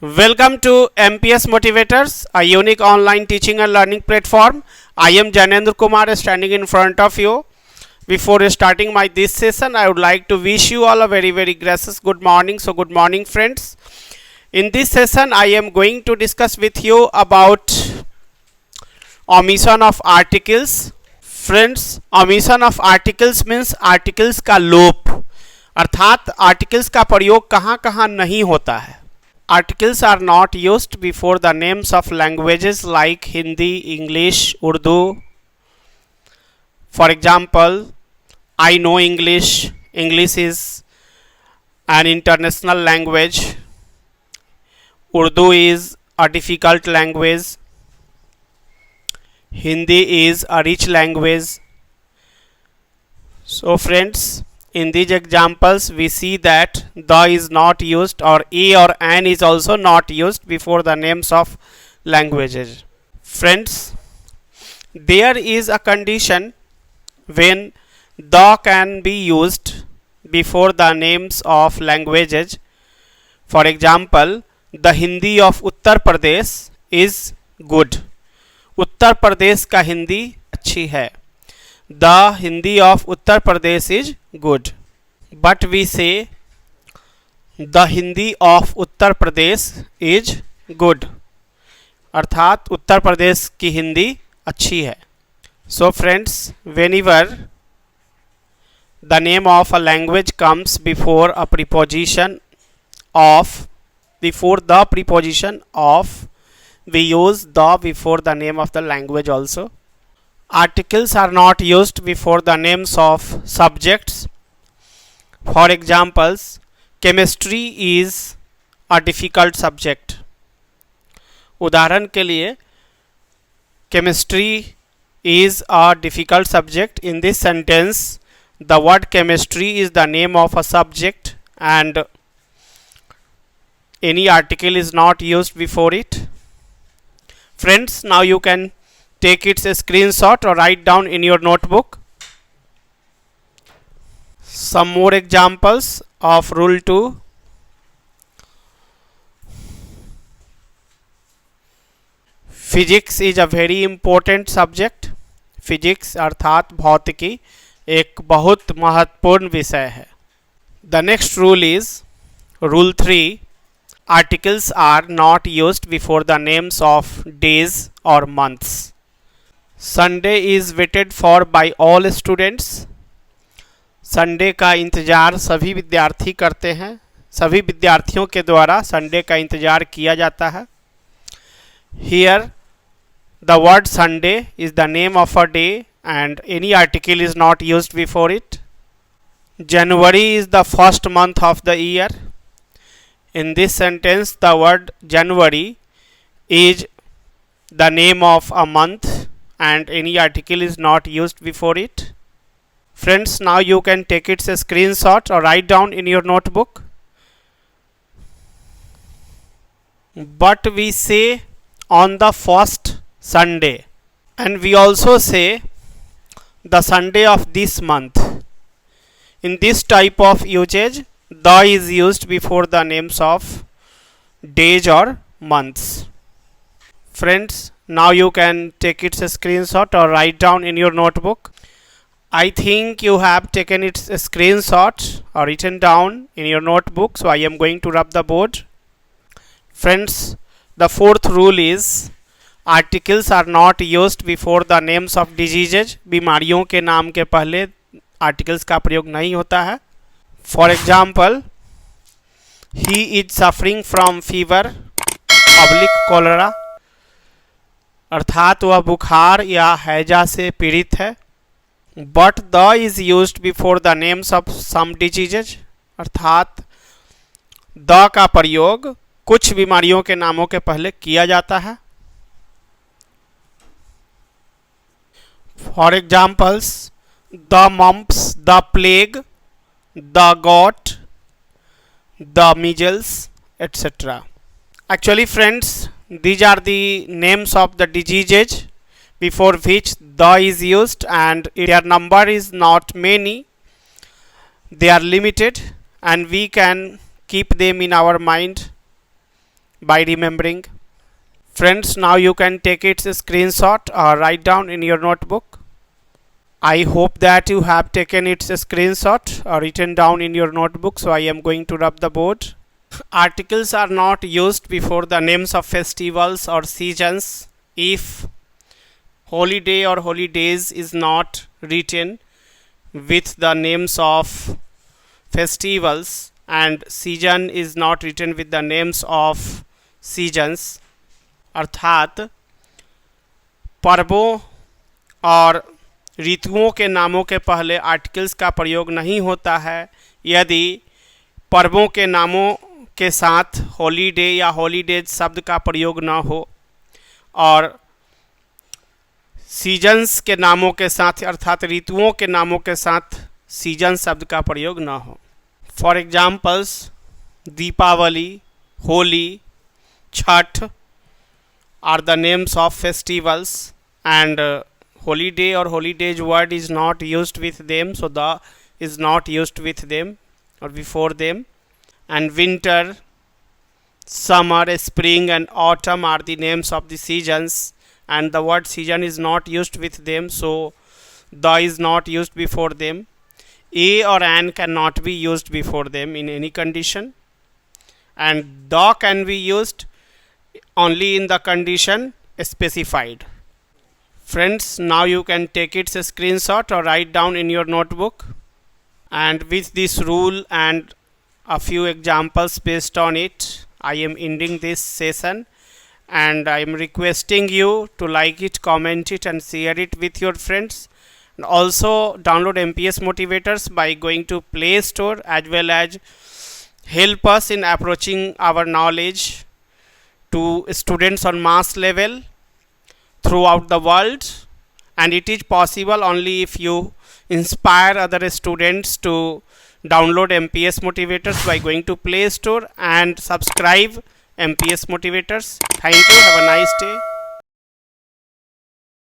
Welcome to MPS Motivators, a unique online teaching and learning platform. I am Janendra Kumar standing in front of you. Before starting this session, I would like to wish you all a very gracious good morning. So good morning friends. In this session, I am going to discuss with you about omission of articles. Friends, omission of articles means articles का लोप, अर्थात articles का प्रयोग कहाँ कहाँ नहीं होता है. Articles are not used before the names of languages like Hindi, English, Urdu. For example, I know English. English is an international language. Urdu is a difficult language. Hindi is a rich language. So friends, in these examples we see that the is not used, or a or an is also not used before the names of languages. Friends, there is a condition when the can be used before the names of languages. For example, the Hindi of Uttar Pradesh is good. Uttar Pradesh का हिंदी अच्छी है. The Hindi of Uttar Pradesh is good. But we say the Hindi of Uttar Pradesh is good. अर्थात उत्तर प्रदेश की हिंदी अच्छी है. So friends, whenever the name of a language comes before a preposition of, we use the before the name of the language also. Articles are not used before the names of subjects. For examples, chemistry is a difficult subject. उदाहरण के लिए, chemistry is a difficult subject. In this sentence, the word chemistry is the name of a subject and any article is not used before it. Friends, now you can take its screenshot or write down in your notebook. Some more examples of rule 2. Physics is a very important subject. Physics अर्थात भौतिकी एक बहुत महत्वपूर्ण विषय है. The next rule is rule 3. Articles are not used before the names of days or months. Sunday is waited for by all students. Sunday का इंतज़ार सभी विद्यार्थी करते हैं. सभी विद्यार्थियों के द्वारा संडे का इंतज़ार किया जाता है. Here the word Sunday is the name of a day and any article is not used before it. January is the first month of the year. In this sentence, the word January is the name of a month and any article is not used before it. Friends, now you can take its a screenshot or write down in your notebook. But we say on the first Sunday, and we also say the Sunday of this month. In this type of usage, the is used before the names of days or months. Friends, now you can take its a screenshot or write down in your notebook. I think you have taken its a screenshot or written down in your notebook, so I am going to rub the board. Friends, the fourth rule is articles are not used before the names of diseases. बीमारियों के नाम के पहले articles का प्रयोग नहीं होता है. For example, he is suffering from fever / cholera. अर्थात वह बुखार या हैजा से पीड़ित है. But the is used before the names of some diseases. अर्थात the का प्रयोग कुछ बीमारियों के नामों के पहले किया जाता है. For examples, the mumps, the plague, the gout, the measles, etc. Actually friends, these are the names of the diseases before which the is used and their number is not many. They are limited and we can keep them in our mind by remembering. Friends, now you can take its screenshot or write down in your notebook. I hope that you have taken its screenshot or written down in your notebook. So I am going to rub the board. Articles are not used before the names of festivals or seasons if holiday or holidays is not written with the names of festivals and season is not written with the names of seasons. अर्थात पर्वों और ऋतुओं के नामों के पहले articles का प्रयोग नहीं होता है यदि पर्वों के नामों के साथ हॉलीडे या हॉलीडेज शब्द का प्रयोग न हो और सीजन्स के नामों के साथ अर्थात ऋतुओं के नामों के साथ सीजन शब्द का प्रयोग न हो. For examples, Deepavali, Holi, Chhath are the names of festivals and holiday or holidays word is not used with them, so the is not used with them or before them. And winter, summer, spring and autumn are the names of the seasons and the word season is not used with them, so the is not used before them. A or an cannot be used before them in any condition and the can be used only in the condition specified. Friends, now you can take its screenshot or write down in your notebook. And with this rule and a few examples based on it, I am ending this session and I am requesting you to like it, comment it and share it with your friends. And also download MPS Motivators by going to Play Store as well as help us in approaching our knowledge to students on mass level throughout the world, and it is possible only if you inspire other students to download MPS Motivators by going to Play Store and subscribe MPS Motivators. Thank you. Have a nice day.